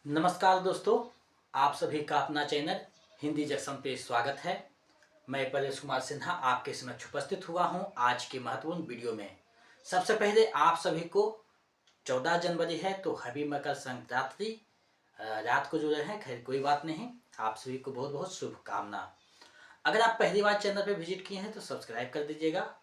नमस्कार दोस्तों, आप सभी का अपना चैनल हिंदी जंक्शन पे स्वागत है। मैं परेश कुमार सिन्हा आपके समक्ष उपस्थित हुआ हूं आज की महत्वपूर्ण वीडियो में। सबसे पहले आप सभी को 14 जनवरी है तो हैप्पी मकर संक्रांति। रात को जुड़े हैं, खैर कोई बात नहीं, आप सभी को बहुत बहुत शुभकामना। अगर आप पहली बार चैनल पे विजिट किए हैं तो सब्सक्राइब कर दीजिएगा।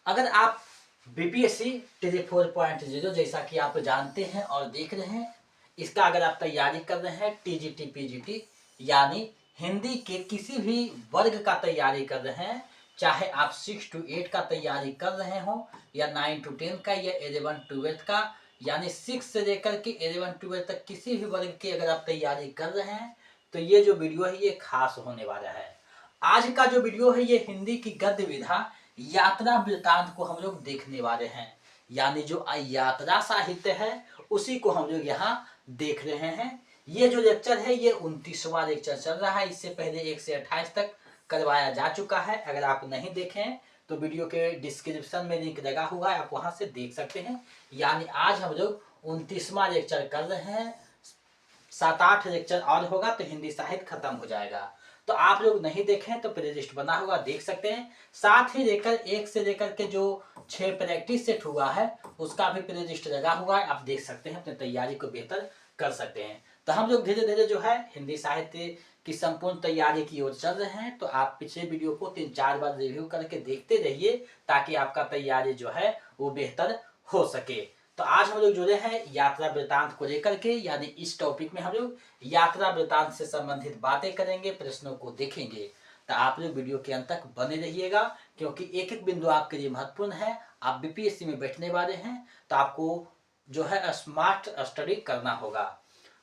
अगर आप बीपीएससी टी 4.0 जैसा कि आप जानते हैं और देख रहे हैं, इसका अगर आप तैयारी कर रहे हैं टीजीटी पीजीटी यानी हिंदी के किसी भी वर्ग का तैयारी कर रहे हैं, चाहे आप 6 to 8 का तैयारी कर रहे हो या 9 to 10 का या 11 12 का, यानी 6 से लेकर के 11 12 तक किसी भी वर्ग की अगर आप तैयारी कर रहे हैं तो ये जो वीडियो है ये खास होने वाला है। आज का जो वीडियो है ये हिंदी की गद्य विधा यात्रा वृत्तांत को हम लोग देखने वाले हैं, यानी जो यात्रा साहित्य है उसी को हम लोग यहाँ देख रहे हैं। ये जो लेक्चर है ये 29वां लेक्चर चल रहा है। इससे पहले 1 से 28 तक करवाया जा चुका है। अगर आप नहीं देखे हैं तो वीडियो के डिस्क्रिप्शन में लिंक लगा हुआ है, आप वहां से देख सकते हैं। यानी आज हम लोग 29वां लेक्चर कर रहे हैं। 7-8 लेक्चर और होगा तो हिंदी साहित्य खत्म हो जाएगा। तो आप लोग नहीं देखें तो प्लेलिस्ट बना हुआ देख सकते हैं। साथ ही लेकर 1 से लेकर के जो 6 प्रैक्टिस सेट हुआ है उसका भी प्लेलिस्ट लगा हुआ है, आप देख सकते हैं, अपनी तैयारी को बेहतर कर सकते हैं। तो हम लोग धीरे धीरे जो है हिंदी साहित्य की संपूर्ण तैयारी की ओर चल रहे हैं। तो आप पिछले वीडियो को 3-4 बार रिव्यू करके देखते रहिए ताकि आपका तैयारी जो है वो बेहतर हो सके। तो आज हम लोग जुड़े हैं यात्रा वृत्तांत को लेकर के, यानी इस टॉपिक में हम लोग यात्रा वृत्तांत से संबंधित बातें करेंगे, प्रश्नों को देखेंगे। तो आप लोग वीडियो के अंत तक बने रहिएगा क्योंकि एक एक बिंदु आपके लिए महत्वपूर्ण है। आप बीपीएससी में बैठने वाले हैं तो आपको जो है स्मार्ट स्टडी करना होगा।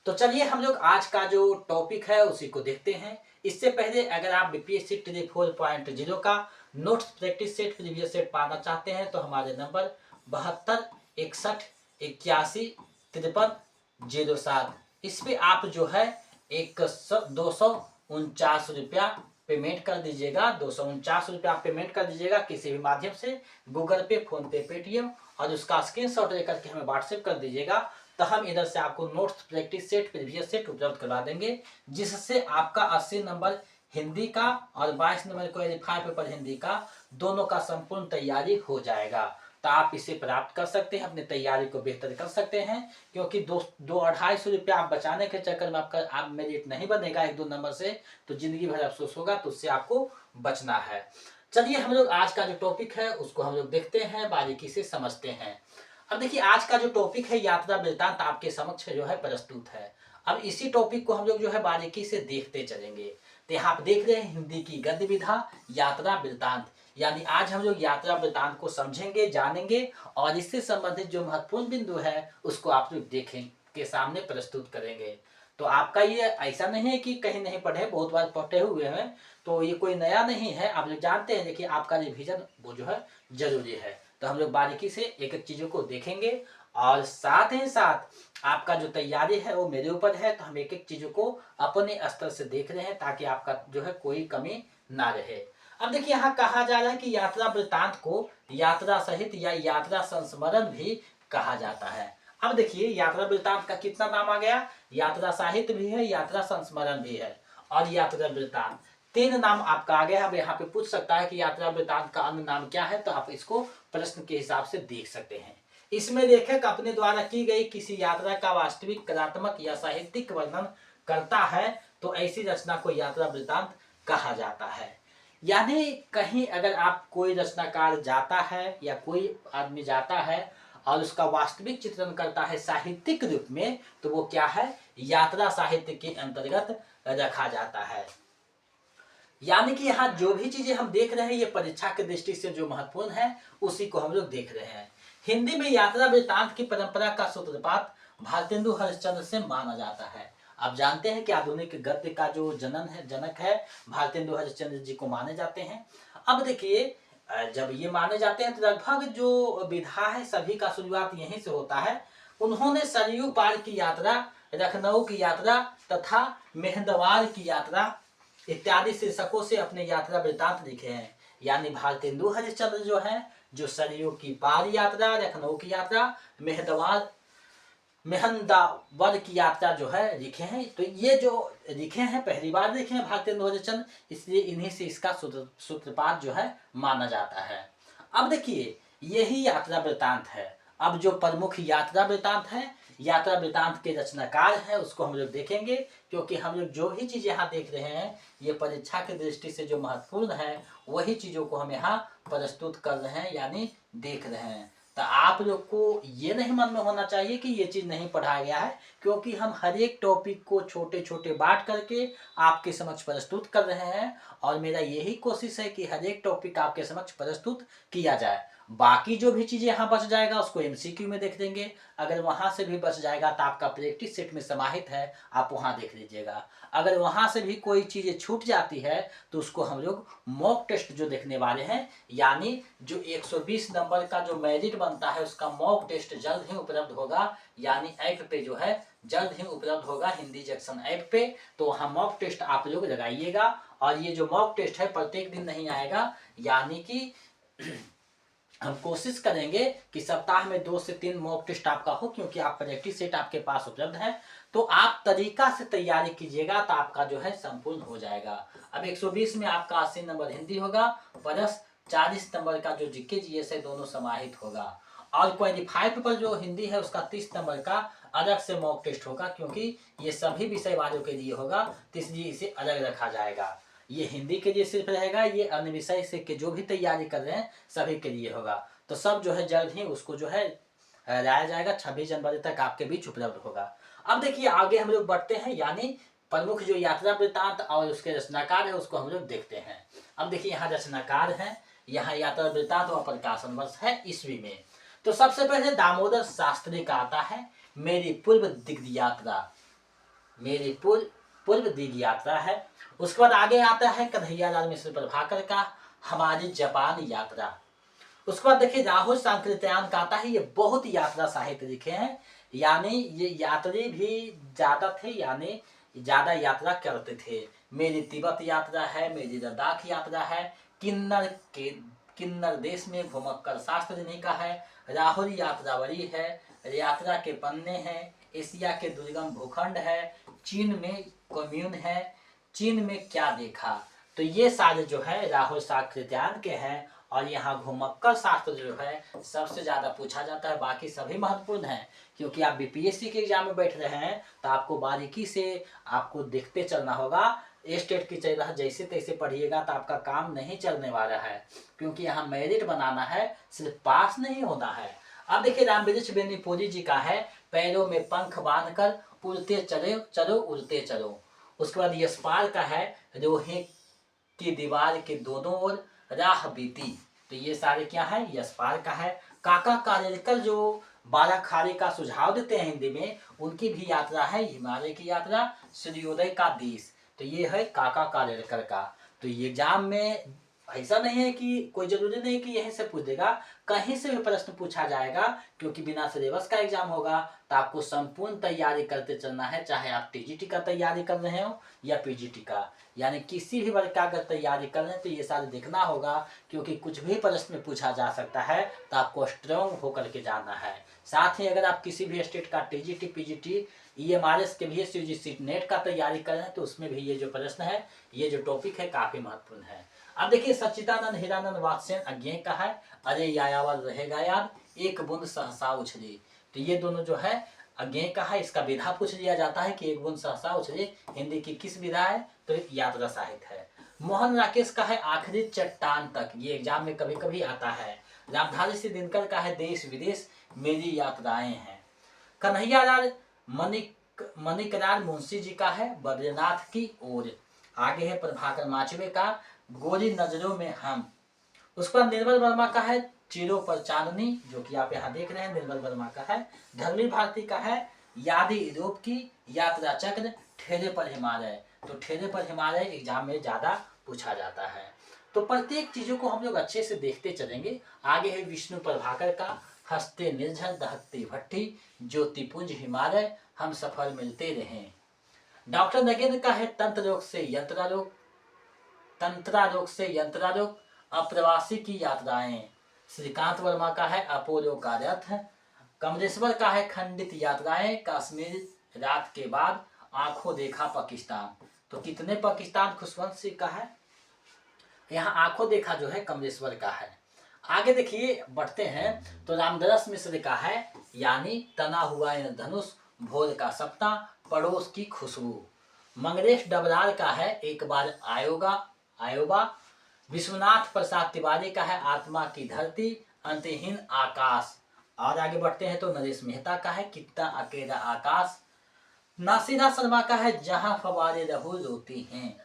तो चलिए हम लोग आज का जो टॉपिक है उसी को देखते हैं। इससे पहले अगर आप बीपीएससी टी 4.0 का notes practice set previous set पाना चाहते हैं तो हमारे नंबर 72 61 81 53 07 इस पे आप जो है 249 रुपया पेमेंट कर दीजिएगा। 249 रुपया आप पेमेंट कर दीजिएगा किसी भी माध्यम से, गूगल पे, फोन पे, पेटीएम, और उसका स्क्रीनशॉट लेकर के हमें व्हाट्सएप कर दीजिएगा। तो हम इधर से आपको notes practice set previous set उपलब्ध करवा देंगे, जिससे आपका 80 नंबर हिंदी का और 22 नंबर क्वालिफाई पेपर हिंदी का दोनों का संपूर्ण तैयारी हो जाएगा। तो आप इसे प्राप्त कर सकते हैं, अपनी तैयारी को बेहतर कर सकते हैं। क्योंकि 200-250 रुपया आप बचाने के चक्कर में आपका आप मेरिट नहीं बनेगा 1-2 नंबर से, तो जिंदगी भर अफसोस होगा, तो उससे आपको बचना है। चलिए हम लोग आज का जो टॉपिक है उसको हम लोग देखते हैं, बारीकी से समझते हैं। अब देखिए आज का जो टॉपिक है यात्रा वृत्तांत आपके समक्ष जो है प्रस्तुत है। अब इसी टॉपिक को हम लोग जो है बारीकी से देखते चलेंगे। तो यहाँ आप देख रहे हैं हिंदी की गद्य विधा यात्रा वृत्तांत, यानी आज हम लोग यात्रा वृत्तांत को समझेंगे, जानेंगे और इससे संबंधित जो महत्वपूर्ण बिंदु है उसको आप लोग देखें के सामने प्रस्तुत करेंगे। तो आपका ये ऐसा नहीं है कि कहीं नहीं पढ़े, बहुत बार पढ़े हुए हैं, तो ये कोई नया नहीं है, आप लोग जानते हैं। देखिए आपका रिवीजन वो जो है जरूरी है। तो हम लोग बारीकी से एक एक चीजों को देखेंगे और साथ ही साथ आपका जो तैयारी है वो मेरे ऊपर है, तो हम एक एक चीजों को अपने स्तर से देख रहे हैं ताकि आपका जो है कोई कमी ना रहे। अब देखिए यहाँ कहा जा रहा है कि यात्रा वृत्तांत को यात्रा सहित या यात्रा संस्मरण भी कहा जाता है। अब देखिए यात्रा वृत्तांत का कितना नाम आ गया, यात्रा साहित्य भी है, यात्रा संस्मरण भी है और यात्रा वृत्तांत, 3 नाम आपका आ गया। अब यहाँ पे पूछ सकता है कि यात्रा वृत्तांत का अन्य नाम क्या है, तो आप इसको प्रश्न के हिसाब से देख सकते हैं। इसमें लेखक अपने द्वारा की गई किसी यात्रा का वास्तविक कलात्मक या साहित्यिक वर्णन करता है तो ऐसी रचना को यात्रा वृत्तांत कहा जाता है। यानी कहीं अगर आप कोई रचनाकार जाता है या कोई आदमी जाता है और उसका वास्तविक चित्रण करता है साहित्यिक रूप में, तो वो क्या है, यात्रा साहित्य के अंतर्गत रखा जाता है। यानी कि यहाँ जो भी चीजें हम देख रहे हैं ये परीक्षा की दृष्टि से जो महत्वपूर्ण है उसी को हम लोग देख रहे हैं। हिंदी में यात्रा वृत्तांत की परंपरा का सूत्रपात भारतेंदु हरिश्चंद्र से माना जाता है। आप जानते हैं कि आधुनिक गद्य का जो जनक है भारतेंदु हरिश्चंद्र जी को माने जाते हैं। अब देखिए जब ये माने जाते हैं तो लगभग जो विधा है सभी का शुरुआत यहीं से होता है। उन्होंने सरयू पार की यात्रा, लखनऊ की यात्रा तथा मेहंदवार की यात्रा इत्यादि शीर्षकों से अपने यात्रा वृत्तांत लिखे हैं। यानी भारतेंदु हरिश्चंद्र जो है, जो सरयू की पार यात्रा, लखनऊ की यात्रा, मेहंदवार मेहंदावद की यात्रा जो है लिखे हैं। तो ये जो लिखे हैं पहली बार लिखे हैं भारतेंदु हरिश्चंद्र, इसलिए इन्हीं से इसका सूत्रपात जो है माना जाता है। अब देखिए यही यात्रा वृतांत है। अब जो प्रमुख यात्रा वृतांत है, यात्रा वृतांत के रचनाकार हैं उसको हम लोग देखेंगे, क्योंकि हम लोग जो भी चीज़ यहाँ देख रहे हैं ये परीक्षा की दृष्टि से जो महत्वपूर्ण है वही चीज़ों को हम यहाँ प्रस्तुत कर रहे हैं, यानी देख रहे हैं। तो आप लोग को ये नहीं मन में होना चाहिए कि ये चीज़ नहीं पढ़ाया गया है, क्योंकि हम हर एक टॉपिक को छोटे छोटे बांट करके आपके समक्ष प्रस्तुत कर रहे हैं, और मेरा यही कोशिश है कि हर एक टॉपिक आपके समक्ष प्रस्तुत किया जाए। बाकी जो भी चीज़ें यहाँ बच जाएगा उसको एमसीक्यू में देख लेंगे, अगर वहाँ से भी बच जाएगा तो आपका प्रैक्टिस सेट में समाहित है, आप वहाँ देख लीजिएगा। अगर वहाँ से भी कोई चीज़ें छूट जाती है तो उसको हम लोग मॉक टेस्ट जो देखने वाले हैं, यानी जो 120 नंबर का जो मेरिट बनता है उसका मॉक टेस्ट जल्द ही उपलब्ध होगा, यानी ऐप पे जो है जल्द ही उपलब्ध होगा, हिंदी जंक्शन ऐप पे। तो वहाँ मॉक टेस्ट आप लोग लगाइएगा, और ये जो मॉक टेस्ट है प्रत्येक दिन नहीं आएगा, यानी कि हम कोशिश करेंगे कि सप्ताह में 2 से 3 मॉक टेस्ट आपका हो, क्योंकि आप प्रैक्टिस सेट आपके पास उपलब्ध है। तो आप तरीका से तैयारी कीजिएगा तो आपका जो है संपूर्ण हो जाएगा। अब 120 में आपका 80 नंबर हिंदी होगा, प्लस 40 नंबर का जो जीके जीएस है दोनों समाहित होगा, और क्वालिफाई पेपर जो हिंदी है उसका 30 नंबर का अलग से मॉक टेस्ट होगा, क्योंकि ये सभी विषय वालों के लिए होगा, तो इसलिए इसे अलग रखा जाएगा। ये हिंदी के लिए सिर्फ रहेगा, ये अन्य विषय से के जो भी तैयारी कर रहे हैं सभी के लिए होगा। तो सब जो है जल्द ही उसको जो है लाया जाएगा, 26 जनवरी तक आपके बीच उपलब्ध होगा। अब देखिए आगे हम लोग बढ़ते हैं, यानी प्रमुख जो यात्रा वृत्तांत और उसके रचनाकार है उसको हम लोग देखते हैं। अब देखिए यहाँ रचनाकार है, यहाँ यात्रा वृत्तांत और प्रकाशन वर्ष है ईस्वी में। तो सबसे पहले दामोदर शास्त्री का आता है मेरी पूर्व दिग्ध यात्रा, मेरी पूर्व दिग्ध यात्रा है। उसके बाद आगे आता है कन्हैयालाल मिश्र प्रभाकर का हमारी जापान यात्रा। उसके बाद देखिए राहुल सांकृत्यायन का आता है, ये बहुत यात्रा साहित्य लिखे हैं, यानी ये यात्री भी ज्यादा थे, यानी ज्यादा यात्रा करते थे। मेरी तिब्बत यात्रा है, मेरी लद्दाख यात्रा है, किन्नर देश में घुमक्कर शास्त्र जिन्हीं का है, राहुल यात्रावली है, यात्रा के पन्ने हैं, एशिया के दुर्गम भूखंड है, चीन में कम्यून है, चीन में क्या देखा। तो ये सारे जो है राहुल सांकृत्यायन के हैं, और यहाँ घुमक्कर शास्त्र जो है सबसे ज्यादा पूछा जाता है, बाकी सभी महत्वपूर्ण हैं, क्योंकि आप बीपीएससी के एग्जाम में बैठ रहे हैं तो आपको बारीकी से आपको देखते चलना होगा। स्टेट की तरह जैसे तैसे पढ़िएगा तो आपका काम नहीं चलने वाला है, क्योंकि यहाँ मेरिट बनाना है, सिर्फ पास नहीं होना है। अब देखिए रामवृक्ष बेनीपुरी जी का है पैरों में पंख बांधकर उड़ते चले चलो उड़ते चलो। उसके बाद यशपाल का है लोहे की दीवार के दोनों ओर राह बीती। तो ये सारे क्या है, यशपाल का है। काका कालेलकर जो बाराखारी का सुझाव देते हैं हिंदी में, उनकी भी यात्रा है हिमालय की यात्रा, सूर्योदय का देश। तो ये है काका कालेलकर का। तो ये एग्जाम में ऐसा नहीं है कि कोई जरूरी नहीं कि यहीं से पूछ देगा, कहीं से भी प्रश्न पूछा जाएगा, क्योंकि बिना सिलेबस का एग्जाम होगा। तो आपको संपूर्ण तैयारी करते चलना है, चाहे आप टीजीटी का तैयारी कर रहे हो या पीजीटी का, यानी किसी भी वर्ग का अगर तैयारी कर रहे हैं तो ये सारे देखना होगा, क्योंकि कुछ भी प्रश्न में पूछा जा सकता है, तो आपको स्ट्रॉन्ग होकर के जाना है। साथ ही अगर आप किसी भी स्टेट का टीजीटी पीजीटी ईएमआरएस के भी यूजीसी नेट का तैयारी कर रहे हैं तो उसमें भी ये जो प्रश्न है, ये जो टॉपिक है काफी महत्वपूर्ण है। अब देखिए सच्चिदानंद हीरानंद वात्स्यन अज्ञेय का है अरे यायावर रहेगा याद, एक बूंद सहसा उछली। तो ये दोनों जो है अज्ञेय का है, इसका विधा पूछ लिया जाता है कि एक बूंद सहसा उछली हिंदी की किस विधा है, तो यात्रा साहित्य है। मोहन राकेश का है आखिरी चट्टान तक, ये एग्जाम में कभी कभी आता है। रामधारी सिंह दिनकर का है देश विदेश मेरी यात्राएं हैं। कन्हैयालाल मणिकलाल मुंशी जी का है बद्रीनाथ की ओर। आगे है प्रभाकर माचवे का गोरी नजरों में हम। उसके बाद निर्मल वर्मा का है चिरों पर चांदनी, जो कि आप यहाँ देख रहे हैं निर्मल वर्मा का है। धर्मी भारती का है यादी यूरोप की यात्रा चक्र ठेले पर हिमालय। तो ठेले पर हिमालय एग्जाम में ज्यादा पूछा जाता है। तो प्रत्येक चीजों को हम लोग अच्छे से देखते चलेंगे। आगे है विष्णु प्रभाकर का हंसते निर्झर दहकती भट्टी ज्योतिपुंज हिमालय हम सफल मिलते रहे। डॉक्टर नगेंद्र का है तंत्रारोग से अप्रवासी की यात्राएं। श्रीकांत वर्मा का है अपोलो का रथ कमलेश्वर का है खंडित यात्राएं, कश्मीर रात के बाद, आंखों देखा पाकिस्तान। तो कितने पाकिस्तान खुशवंत सिंह का है, यहाँ आंखों देखा जो है कमलेश्वर का है। आगे देखिए बढ़ते हैं तो रामदरस मिश्र का है यानी तना हुआ इन धनुष, भोर का सपना, पड़ोस की खुशबू। मंगलेश डबरार का है एक बार आयोगा आयोबा। विश्वनाथ प्रसाद तिवारी का है आत्मा की धरती, अंतहीन आकाश। और आगे बढ़ते हैं तो नरेश मेहता का है कितना अकेला आकाश। नासिरा शर्मा का है जहां फवारे रहू रोती हैं।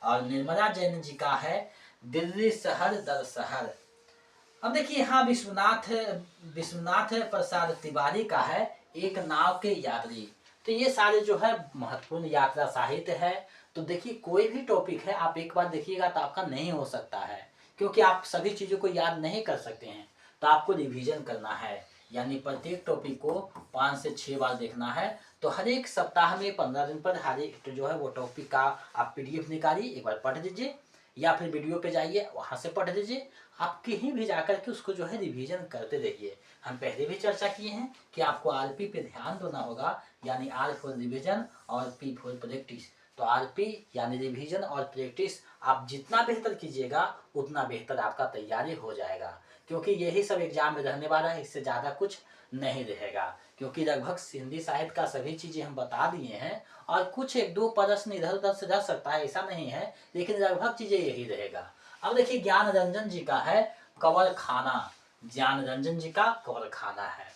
और निर्मला जैन जी का है दिल्ली शहर दर शहर। अब देखिए यहाँ विश्वनाथ प्रसाद तिवारी का है एक नाव के यात्री। तो ये सारे जो है महत्वपूर्ण यात्रा साहित्य है। तो देखिए कोई भी टॉपिक है आप एक बार देखिएगा तो आपका नहीं हो सकता है, क्योंकि आप सभी चीज़ों को याद नहीं कर सकते हैं। तो आपको रिवीजन करना है, यानी प्रत्येक टॉपिक को 5 से 6 बार देखना है। तो हर एक सप्ताह में 15 दिन पर हर एक जो है वो टॉपिक का आप PDF निकालिए, एक बार पढ़ लीजिए, या फिर वीडियो पे जाइए वहाँ से पढ़ लीजिए। आप कहीं भी जाकर के उसको जो है रिवीजन करते रहिए। हम पहले भी चर्चा किए हैं कि आपको RP पे ध्यान देना होगा, यानी R फॉर रिवीजन और P फॉर प्रैक्टिस। तो RP यानी रिवीजन और प्रैक्टिस आप जितना बेहतर कीजिएगा उतना बेहतर आपका तैयारी हो जाएगा, क्योंकि यही सब एग्जाम में रहने वाला है, इससे ज़्यादा कुछ नहीं रहेगा। क्योंकि लगभग हिंदी साहित्य का सभी चीज़ें हम बता दिए हैं, और कुछ एक दो प्रश्न इधर उधर से रह सकता है ऐसा नहीं है, लेकिन लगभग चीज़ें यही रहेगा। अब देखिए ज्ञान रंजन जी का है कंवल खाना, ज्ञान रंजन जी का कंवल खाना है।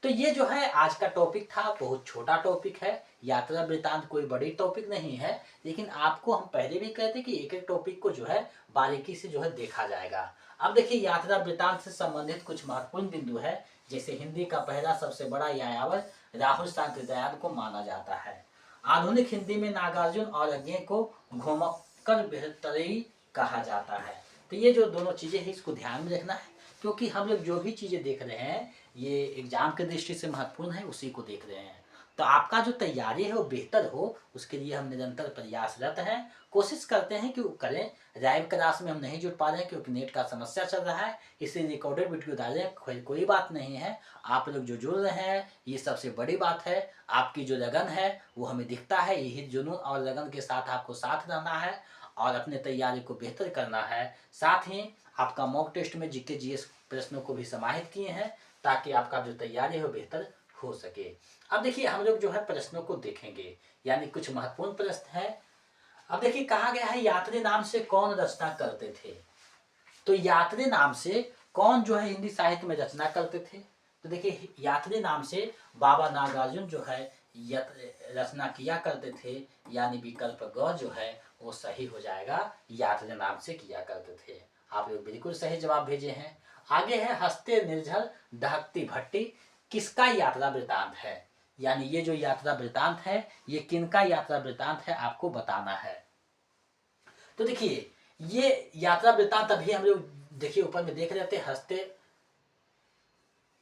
तो ये जो है आज का टॉपिक था, बहुत छोटा टॉपिक है, यात्रा वृतांत कोई बड़ी टॉपिक नहीं है, लेकिन आपको हम पहले भी कहते कि एक एक टॉपिक को जो है बारीकी से जो है देखा जाएगा। अब देखिए यात्रा वृतांत से संबंधित कुछ महत्वपूर्ण बिंदु है, जैसे हिंदी का पहला सबसे बड़ा यायावर राहुल सांकृत्यायन को माना जाता है। आधुनिक हिंदी में नागार्जुन और अज्ञे को घुमक्कड़ बेहतरी कहा जाता है। तो ये जो दोनों चीज़ें हैं इसको ध्यान में रखना है, क्योंकि हम लोग जो भी चीज़ें देख रहे हैं ये एग्जाम की दृष्टि से महत्वपूर्ण है, उसी को देख रहे हैं। तो आपका जो तैयारी है वो बेहतर हो, उसके लिए हम निरंतर प्रयासरत हैं, कोशिश करते हैं कि वो करें। लाइव क्लास में हम नहीं जुड़ पा रहे हैं क्योंकि नेट का समस्या चल रहा है, इसलिए रिकॉर्डेड वीडियो डाल रहे हैं, कोई बात नहीं है। आप लोग जो जुड़ रहे हैं ये सबसे बड़ी बात है। आपकी जो लगन है वो हमें दिखता है, यही जुनून और लगन के साथ आपको साथ रहना है और अपने तैयारी को बेहतर करना है। साथ ही आपका मॉक टेस्ट में GK GS प्रश्नों को भी समाहित किए हैं, ताकि आपका जो तैयारी हो बेहतर हो सके। अब देखिए हम लोग जो है प्रश्नों को देखेंगे, यानी कुछ महत्वपूर्ण प्रश्न है। अब देखिए कहा गया है यात्री नाम से कौन रचना करते थे। तो यात्री नाम से कौन जो है हिंदी साहित्य में रचना करते थे। तो देखिए यात्री नाम से बाबा नागार्जुन जो है रचना किया करते थे, यानी विकल्प ग जो है वो सही हो जाएगा, यात्री नाम से किया करते थे। आप लोग बिल्कुल सही जवाब भेजे हैं। आगे है हस्ते निर्झर दहकती भट्टी, किसका यात्रा वृतांत है, यानी ये जो यात्रा वृतांत है ये किनका यात्रा वृतांत है आपको बताना है। तो देखिए ये यात्रा वृतांत अभी हम लोग देखिए ऊपर में देख रहे थे, हस्ते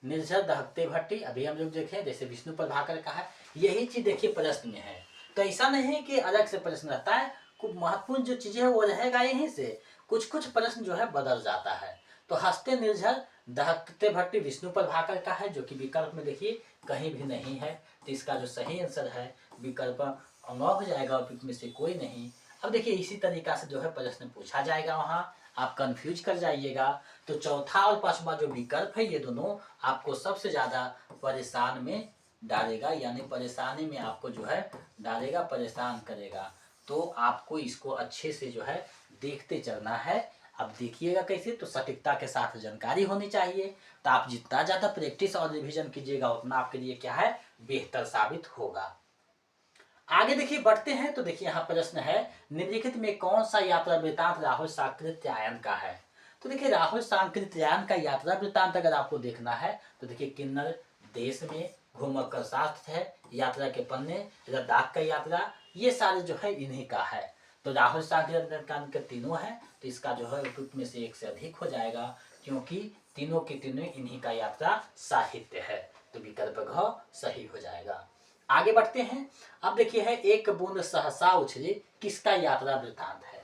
निर्झर दहकते भट्टी अभी हम लोग देखे, जैसे विष्णु प्रभाकर का है, यही चीज देखिए प्रश्न में है। तो ऐसा नहीं है कि अलग से प्रश्न रहता है, कुछ महत्वपूर्ण जो चीजें है वो रहेगा यहीं से, कुछ कुछ प्रश्न जो है बदल जाता है। तो हस्ते निर्झर दहकते भट्टी विष्णु प्रभाकर का है, जो कि विकल्प में देखिए कहीं भी नहीं है। तो इसका जो सही आंसर है विकल्प अ हो जाएगा, और में से कोई नहीं। अब देखिए इसी तरीका से जो है प्रश्न पूछा जाएगा, वहाँ आप कंफ्यूज कर जाइएगा। तो चौथा और पांचवा जो विकल्प है ये दोनों आपको सबसे ज़्यादा परेशान में डालेगा, यानी परेशानी में आपको जो है डालेगा, परेशान करेगा। तो आपको इसको अच्छे से जो है देखते चलना है। अब देखिएगा कैसे, तो सटीकता के साथ जानकारी होनी चाहिए। तो आप जितना ज़्यादा प्रैक्टिस और रिवीजन कीजिएगा उतना आपके लिए क्या है बेहतर साबित होगा। आगे देखिए बढ़ते हैं तो देखिए यहाँ प्रश्न है निम्नलिखित में कौन सा यात्रा वृतांत राहुल सांकृत्यायन का है। तो देखिए राहुल सांकृत्यायन का यात्रा वृतांत अगर आपको देखना है तो देखिए किन्नर देश में, घुमक्कड़ शास्त्र है, यात्रा के पन्ने, लद्दाख का यात्रा, ये सारे जो है इन्हीं का है। तो राहुल सांकृत्यायन के तीनों है, तो इसका जो है उपयुक्त में से एक से अधिक हो जाएगा, क्योंकि तीनों के तीनों इन्हीं का यात्रा साहित्य है। तो विकल्प घ सही हो जाएगा। आगे बढ़ते हैं। अब देखिए है एक बूंद सहसा उछली, किसका यात्रा वृतांत है।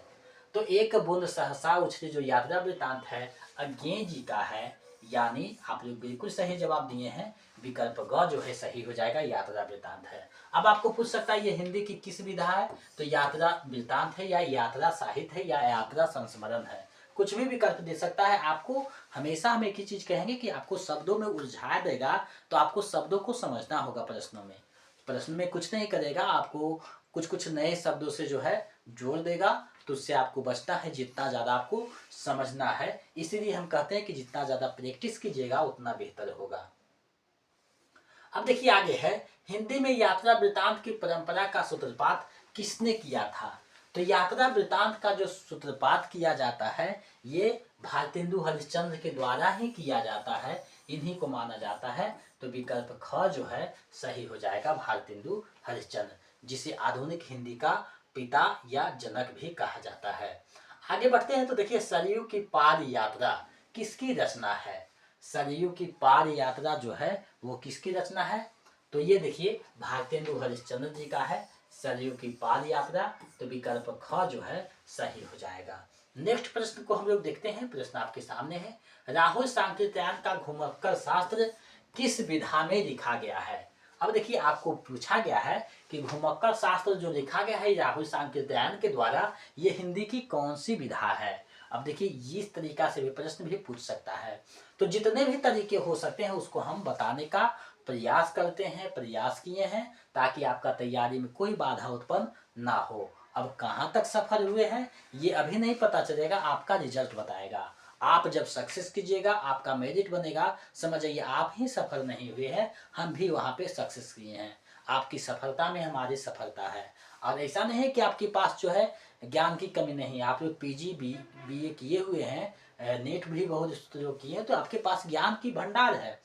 तो एक बूंद सहसा उछली जो यात्रा वृतांत है अज्ञे जी का है, यानी आप लोग बिल्कुल सही जवाब दिए हैं, विकल्प ग जो है सही हो जाएगा, यात्रा वृत्तांत है। अब आपको पूछ सकता है ये हिंदी की किस विधा है, तो यात्रा वृत्तांत है, या यात्रा साहित्य है, या यात्रा संस्मरण है। कुछ भी विकल्प दे सकता है। आपको हमेशा हम एक ही चीज कहेंगे कि आपको शब्दों में उलझा देगा, तो आपको शब्दों को समझना होगा। प्रश्नों में, प्रश्न में कुछ नहीं करेगा, आपको कुछ कुछ नए शब्दों से जो है जोड़ देगा, तो उससे आपको बचना है। जितना ज़्यादा आपको समझना है, इसीलिए हम कहते हैं कि जितना ज़्यादा प्रैक्टिस कीजिएगा उतना बेहतर होगा। अब देखिए आगे है, हिंदी में यात्रा वृत्तांत की परंपरा का सूत्रपात किसने किया था। तो यात्रा वृत्तांत का जो सूत्रपात किया जाता है, ये भारतेंदु हरिश्चंद्र के द्वारा ही किया जाता है, इन्हीं को माना जाता है। तो विकल्प ख जो है सही हो जाएगा, भारतेंदु हरिश्चंद्र, जिसे आधुनिक हिंदी का पिता या जनक भी कहा जाता है। आगे बढ़ते हैं तो देखिए, सरयू की पार यात्रा किसकी रचना है। सरयू की पार यात्रा जो है वो किसकी रचना है, तो ये देखिए भारतेंदु हरिश्चंद्र जी का है, सरयू की पार यात्रा। तो विकल्प ख जो है सही हो जाएगा। नेक्स्ट प्रश्न को हम लोग देखते हैं। प्रश्न आपके सामने है, राहुल सांकृत्यायन का घुमक्कड़ शास्त्र किस विधा में लिखा गया है। अब देखिए आपको पूछा गया है कि घुमक्कड़ शास्त्र जो लिखा गया है राहुल सांकृत्यायन के द्वारा, ये हिंदी की कौन सी विधा है। अब देखिए इस तरीका से भी प्रश्न भी पूछ सकता है। तो जितने भी तरीके हो सकते हैं उसको हम बताने का प्रयास करते हैं, प्रयास किए हैं, ताकि आपका तैयारी में कोई बाधा उत्पन्न ना हो। अब कहाँ तक सफल हुए हैं ये अभी नहीं पता चलेगा, आपका रिजल्ट बताएगा। आप जब सक्सेस कीजिएगा, आपका मेरिट बनेगा, समझ जाइए आप ही सफल नहीं हुए हैं, हम भी वहाँ पे सक्सेस किए हैं। आपकी सफलता में हमारी सफलता है। और ऐसा नहीं है कि आपके पास जो है ज्ञान की कमी नहीं है। आप लोग पीजी बीए किए हुए हैं, नेट भी बहुत जो किए हैं, तो आपके पास ज्ञान की भंडार है।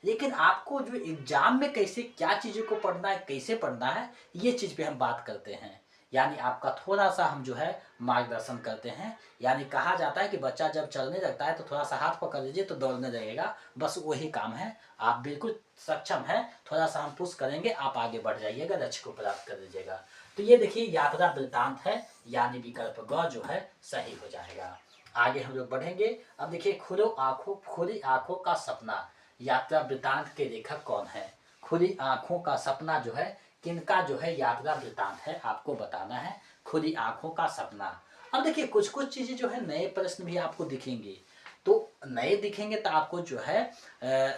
लेकिन आपको जो एग्जाम में कैसे क्या चीज़ों को पढ़ना है, कैसे पढ़ना है, ये चीज़ पे हम बात करते हैं। यानी आपका थोड़ा सा हम जो है मार्गदर्शन करते हैं। यानी कहा जाता है कि बच्चा जब चलने लगता है तो थोड़ा सा हाथ पकड़ लीजिए तो दौड़ने लगेगा, बस वही काम है। आप बिल्कुल सक्षम हैं, थोड़ा सा हम पुश करेंगे, आप आगे बढ़ जाइएगा, लक्ष्य को प्राप्त कर लीजिएगा। तो ये देखिए यात्रा वृत्तांत है, यानी विकल्प ग जो है सही हो जाएगा। आगे हम लोग बढ़ेंगे। अब देखिए, खुली आंखों का सपना यात्रा वृत्तांत के लेखक कौन है। खुली आंखों का सपना जो है किनका जो है यात्रा वृत्तांत है, आपको बताना है। खुली आंखों का सपना। अब देखिए कुछ कुछ चीजें जो है नए प्रश्न भी आपको दिखेंगे, तो नए दिखेंगे तो आपको जो है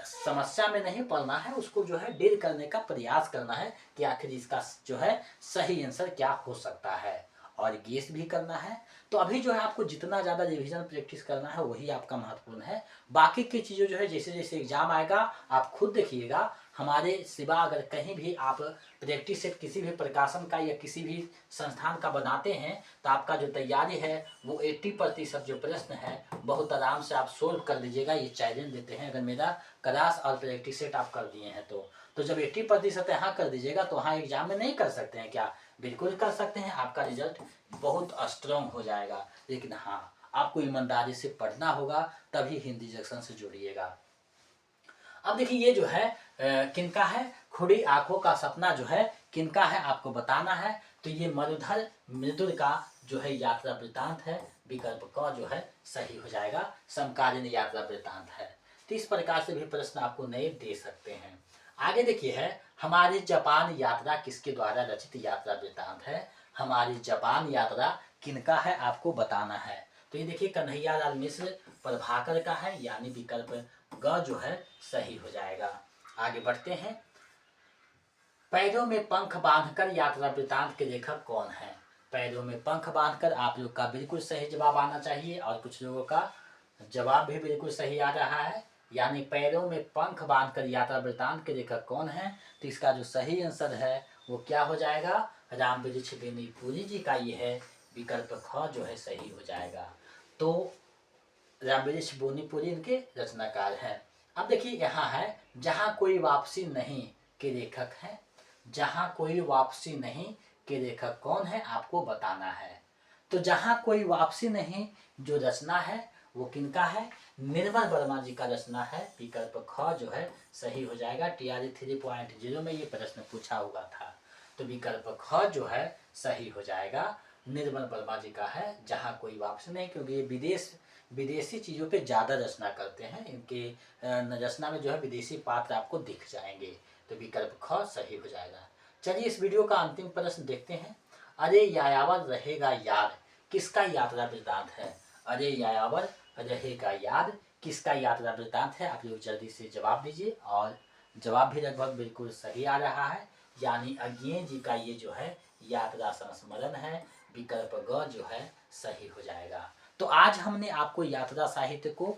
समस्या में नहीं पड़ना है, उसको जो है डील करने का प्रयास करना है कि आखिर इसका जो है सही आंसर क्या हो सकता है, और गेस भी करना है। तो अभी जो है आपको जितना ज़्यादा रिवीजन प्रैक्टिस करना है वही आपका महत्वपूर्ण है। बाकी की चीज़ें जो है जैसे जैसे एग्जाम आएगा आप खुद देखिएगा। हमारे सिवा अगर कहीं भी आप प्रैक्टिस सेट किसी भी प्रकाशन का या किसी भी संस्थान का बनाते हैं, तो आपका जो तैयारी है वो 80% जो प्रश्न है बहुत आराम से आप सोल्व कर लीजिएगा। ये चैलेंज देते हैं, अगर मेरा क्लास और प्रैक्टिस सेट आप कर दिए हैं तो जब 80% यहाँ कर दीजिएगा तो वहाँ एग्जाम में नहीं कर सकते हैं क्या, बिल्कुल कर सकते हैं। आपका रिजल्ट बहुत स्ट्रॉन्ग हो जाएगा। लेकिन हाँ, आपको ईमानदारी से पढ़ना होगा, तभी हिंदी जंक्शन से जुड़िएगा। अब देखिए ये जो है किनका है, खुली आंखों का सपना जो है किनका है आपको बताना है। तो ये मरुधर मृदुल का जो है यात्रा वृत्तांत है, विकल्प क जो है सही हो जाएगा, समकालीन यात्रा वृत्तांत है। तो इस प्रकार से भी प्रश्न आपको नए दे सकते हैं। आगे देखिए है, हमारी जापान यात्रा किसके द्वारा रचित यात्रा वृत्तांत है। हमारी जापान यात्रा किनका है आपको बताना है। तो ये देखिए कन्हैयालाल मिश्र प्रभाकर का है, यानी विकल्प ग जो है सही हो जाएगा। आगे बढ़ते हैं। पैरों में पंख बांधकर यात्रा वृत्तांत के लेखक कौन है। पैरों में पंख बांधकर आप लोग का बिल्कुल सही जवाब आना चाहिए, और कुछ लोगों का जवाब भी बिल्कुल सही आ रहा है। यानी पैरों में पंख बांधकर यात्रा वृत्तांत के लेखक कौन है, तो इसका जो सही आंसर है वो क्या हो जाएगा, रामवृक्ष बेनीपुरी जी का ये है, विकल्प ख जो है सही हो जाएगा। तो रामवृक्ष बेनीपुरी इनके रचनाकार हैं। अब देखिए यहाँ है, जहाँ कोई वापसी नहीं के लेखक हैं। जहाँ कोई वापसी नहीं के लेखक कौन है आपको बताना है। तो जहाँ कोई वापसी नहीं जो रचना है वो किनका है, निर्मल वर्मा जी का रचना है, विकल्प ख जो है सही हो जाएगा। TRE 3.0 में ये प्रश्न पूछा हुआ था, तो विकल्प ख जो है सही हो जाएगा, निर्मल वर्मा जी का है, जहाँ कोई वापसी नहीं। क्योंकि ये विदेश विदेशी चीज़ों पे ज़्यादा रचना करते हैं, इनके रचना में जो है विदेशी पात्र आपको दिख जाएंगे। तो विकल्प ख सही हो जाएगा। चलिए इस वीडियो का अंतिम प्रश्न देखते हैं। अरे यायावर रहेगा याद किसका यात्रा वृतांत है? अरे यायावर रहेगा याद किसका यात्रा वृतांत है? आप लोग जल्दी से जवाब दीजिए और जवाब भी लगभग बिल्कुल सही आ रहा है, यानी अज्ञेय जी का ये जो है यात्रा संस्मरण है। विकल्प ग जो है सही हो जाएगा। तो आज हमने आपको यात्रा साहित्य को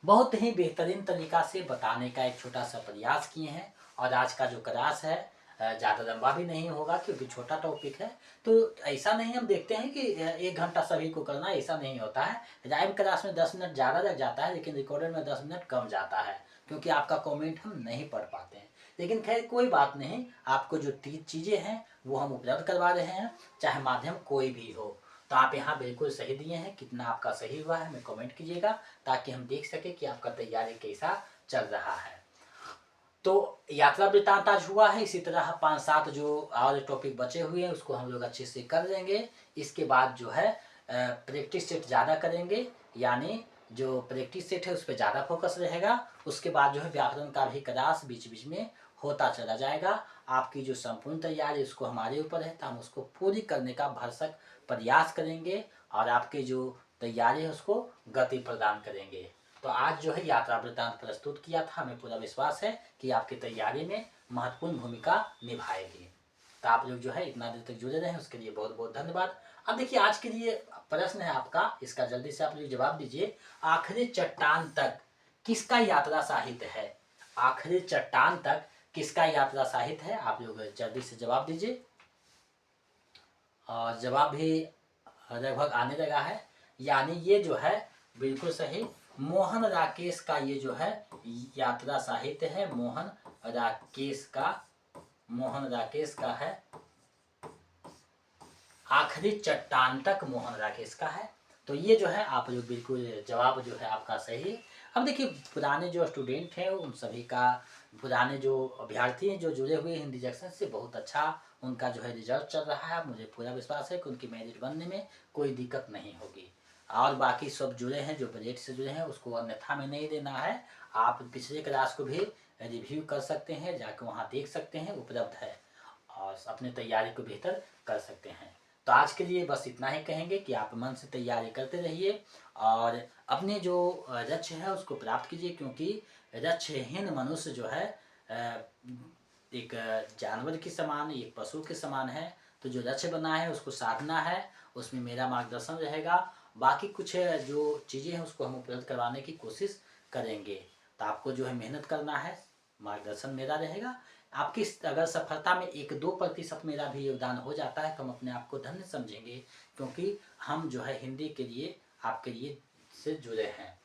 बहुत ही बेहतरीन तरीका से बताने का एक छोटा सा प्रयास किए हैं। और आज का जो क्लास है ज़्यादा लंबा भी नहीं होगा क्योंकि छोटा टॉपिक है। तो ऐसा नहीं हम देखते हैं कि 1 घंटा सभी को करना, ऐसा नहीं होता है। लाइव क्लास में 10 मिनट ज़्यादा लग जाता है, लेकिन रिकॉर्डेड में 10 मिनट कम जाता है क्योंकि आपका कमेंट हम नहीं पढ़ पाते हैं। लेकिन खैर कोई बात नहीं, आपको जो 3 चीज़ें हैं वो हम उपलब्ध करवा रहे हैं, चाहे माध्यम कोई भी हो। तो आप यहाँ बिल्कुल सही दिए हैं, कितना आपका सही हुआ है हमें कमेंट कीजिएगा ताकि हम देख सके कि आपका तैयारी कैसा चल रहा है। तो यात्रा वृत्तांत आज हुआ है, इसी तरह 5-7 जो और टॉपिक बचे हुए हैं उसको हम लोग अच्छे से कर लेंगे। इसके बाद जो है प्रैक्टिस सेट ज़्यादा करेंगे, यानी जो प्रैक्टिस सेट है उस पर ज़्यादा फोकस रहेगा। उसके बाद जो है व्याकरण का भी क्लास बीच बीच में होता चला जाएगा। आपकी जो संपूर्ण तैयारी उसको हमारे ऊपर है, तो हम उसको पूरी करने का भरसक प्रयास करेंगे और आपकी जो तैयारी है उसको गति प्रदान करेंगे। तो आज जो है यात्रा वृत्तांत प्रस्तुत किया था, हमें पूरा विश्वास है कि आपकी तैयारी में महत्वपूर्ण भूमिका निभाएगी। तो आप लोग जो है इतना देर तक जुड़े रहे उसके लिए बहुत बहुत धन्यवाद। अब देखिए आज के लिए प्रश्न है आपका, इसका जल्दी से आप लोग जवाब दीजिए। आखिरी चट्टान तक किसका यात्रा साहित्य है? आखिरी चट्टान तक किसका यात्रा साहित्य है? आप लोग जल्दी से जवाब दीजिए और जवाब भी लगभग आने लगा है, यानी ये जो है बिल्कुल सही मोहन राकेश का ये जो है यात्रा साहित्य है। मोहन राकेश का है आखिरी चट्टान तक, मोहन राकेश का है। तो ये जो है आप लोग बिल्कुल जवाब जो है आपका सही। अब देखिए पुराने जो स्टूडेंट हैं उन सभी का, पुराने जो अभ्यर्थी हैं जो जुड़े हुए हिंदी जंक्शन से, बहुत अच्छा उनका जो है रिजल्ट चल रहा है। मुझे पूरा विश्वास है कि उनकी मेरिट बनने में कोई दिक्कत नहीं होगी। और बाकी सब जुड़े हैं जो बजट से जुड़े हैं उसको अन्यथा में नहीं देना है। आप पिछले क्लास को भी रिव्यू कर सकते हैं, जाकर वहाँ देख सकते हैं, उपलब्ध है और अपनी तैयारी को बेहतर कर सकते हैं। तो आज के लिए बस इतना ही कहेंगे कि आप मन से तैयारी करते रहिए और अपने जो लक्ष्य है उसको प्राप्त कीजिए, क्योंकि लक्ष्यहीन मनुष्य जो है एक जानवर के समान, एक पशु के समान है। तो जो लक्ष्य बना है उसको साधना है, उसमें मेरा मार्गदर्शन रहेगा। बाकी कुछ जो चीज़ें हैं उसको हम उपलब्ध करवाने की कोशिश करेंगे। तो आपको जो है मेहनत करना है, मार्गदर्शन मेरा रहेगा। आपकी अगर सफलता में 1-2% मेरा भी योगदान हो जाता है तो हम अपने आप को धन्य समझेंगे, क्योंकि हम जो है हिंदी के लिए आपके लिए से जुड़े हैं।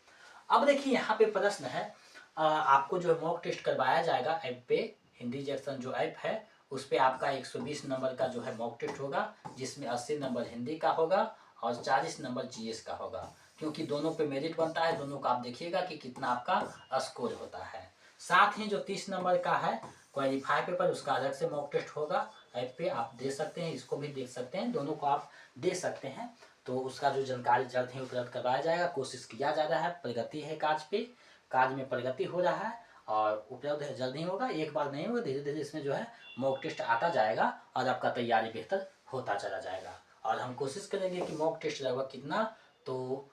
अब देखिए यहाँ पे प्रश्न है, आपको जो मॉक टेस्ट करवाया जाएगा ऐप पे, हिंदी जंक्शन जो ऐप है उस पर आपका 120 नंबर का जो है मॉक टेस्ट होगा, जिसमें 80 नंबर हिंदी का होगा और 40 नंबर जीएस का होगा। क्योंकि दोनों पे मेरिट बनता है, दोनों का आप देखिएगा कि कितना आपका स्कोर होता है। साथ ही जो 30 नंबर का है क्वालिफाई पेपर, उसका अलग से मॉक टेस्ट होगा, ऐप पे आप दे सकते हैं, इसको भी देख सकते हैं, दोनों को आप दे सकते हैं। तो उसका जो जानकारी जल्द ही उपलब्ध करवाया जाएगा, कोशिश किया जा रहा है, प्रगति है काज में प्रगति हो रहा है और उपलब्ध है, जल्द ही होगा। एक बार नहीं होगा, धीरे धीरे इसमें जो है मॉक टेस्ट आता जाएगा और आपका तैयारी बेहतर होता चला जाएगा। और हम कोशिश करेंगे कि मॉक टेस्ट लगभग कितना, तो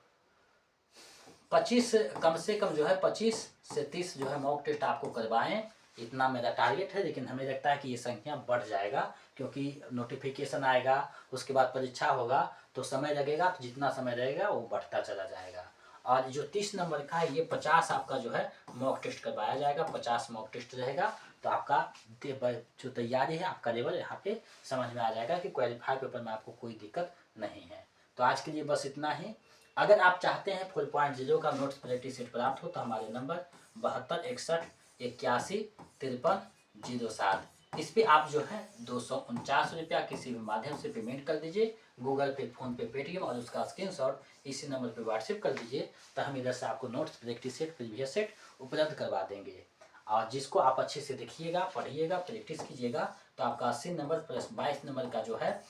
25 कम से कम जो है 25 से 30 जो है मॉक टेस्ट आपको करवाएं, इतना मेरा टारगेट है। लेकिन हमें लगता है कि ये संख्या बढ़ जाएगा, क्योंकि नोटिफिकेशन आएगा, उसके बाद परीक्षा होगा, तो समय लगेगा। तो जितना समय रहेगा वो बढ़ता चला जाएगा। और जो 30 नंबर का है ये 50 आपका जो है मॉक टेस्ट करवाया जाएगा, 50 मॉक टेस्ट रहेगा। तो आपका जो तैयारी है, आपका लेवल यहाँ पे समझ में आ जाएगा कि क्वालिफाई पेपर में आपको कोई दिक्कत नहीं है। तो आज के लिए बस इतना ही। अगर आप चाहते हैं फुल पॉइंट 0 का नोट्स प्रैक्टिस सेट प्राप्त हो तो हमारे नंबर 7261815307, इस पे आप जो है 249 रुपया किसी भी माध्यम से पेमेंट कर दीजिए, गूगल पे, फोन पे, पेटीएम, और उसका स्क्रीनशॉट इसी नंबर पे व्हाट्सएप कर दीजिए। तो हम इधर से आपको notes practice set, previous set उपलब्ध करवा देंगे। और जिसको आप अच्छे से देखिएगा, पढ़िएगा, प्रैक्टिस कीजिएगा, तो आपका 80 नंबर प्लस 22 नंबर का जो है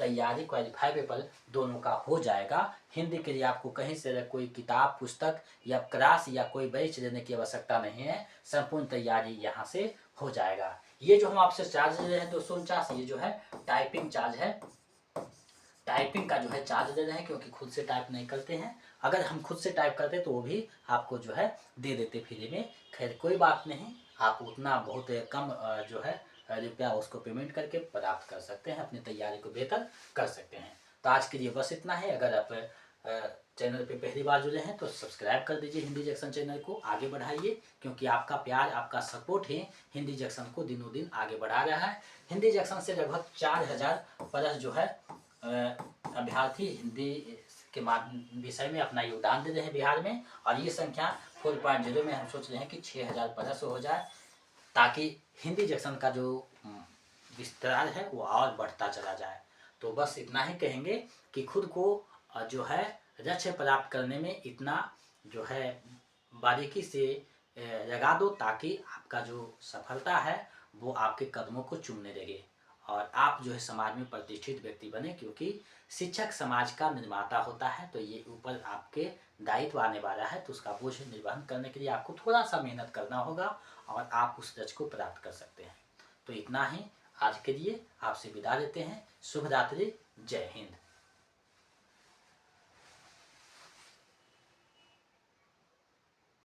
तैयारी क्वालिफाई पेपर दोनों का हो जाएगा। हिंदी के लिए आपको कहीं से कोई किताब पुस्तक या क्लास या कोई बैच लेने की आवश्यकता नहीं है, संपूर्ण तैयारी यहाँ से हो जाएगा। ये जो हम आपसे चार्ज ले रहे हैं 249, ये जो है टाइपिंग चार्ज है। टाइपिंग का जो है चार्ज दे रहे हैं क्योंकि खुद से टाइप नहीं करते हैं। अगर हम खुद से टाइप करते तो वो भी आपको जो है दे देते फ्री में। खैर कोई बात नहीं, आप उतना बहुत कम जो है रुपया उसको पेमेंट करके प्राप्त कर सकते हैं, अपनी तैयारी को बेहतर कर सकते हैं। तो आज के लिए बस इतना है। अगर आप चैनल पे पहली बार जुड़े हैं तो सब्सक्राइब कर दीजिए हिंदी जंक्शन चैनल को, आगे बढ़ाइए, क्योंकि आपका प्यार आपका सपोर्ट ही हिंदी जंक्शन को दिनों दिन आगे बढ़ा रहा है। हिंदी जंक्शन से लगभग 4000 प्लस जो है अभ्यर्थी हिंदी के विषय में अपना योगदान दे रहे हैं बिहार में, और ये संख्या 4.0 में हम सोच रहे हैं कि 6000 प्लस हो जाए, ताकि हिंदी जंक्शन का जो विस्तार है वो और बढ़ता चला जाए। तो बस इतना ही कहेंगे कि खुद को जो है लक्ष्य प्राप्त करने में इतना जो है बारीकी से लगा दो, ताकि आपका जो सफलता है वो आपके कदमों को चूमने लगे और आप जो है समाज में प्रतिष्ठित व्यक्ति बने, क्योंकि शिक्षक समाज का निर्माता होता है। तो ये ऊपर आपके दायित्व आने वाला है, तो उसका बोझ निर्वहन करने के लिए आपको थोड़ा सा मेहनत करना होगा और आप उस लक्ष्य को प्राप्त कर सकते हैं। तो इतना ही आज के लिए, आपसे विदा लेते हैं। शुभ रात्रि, जय हिंद।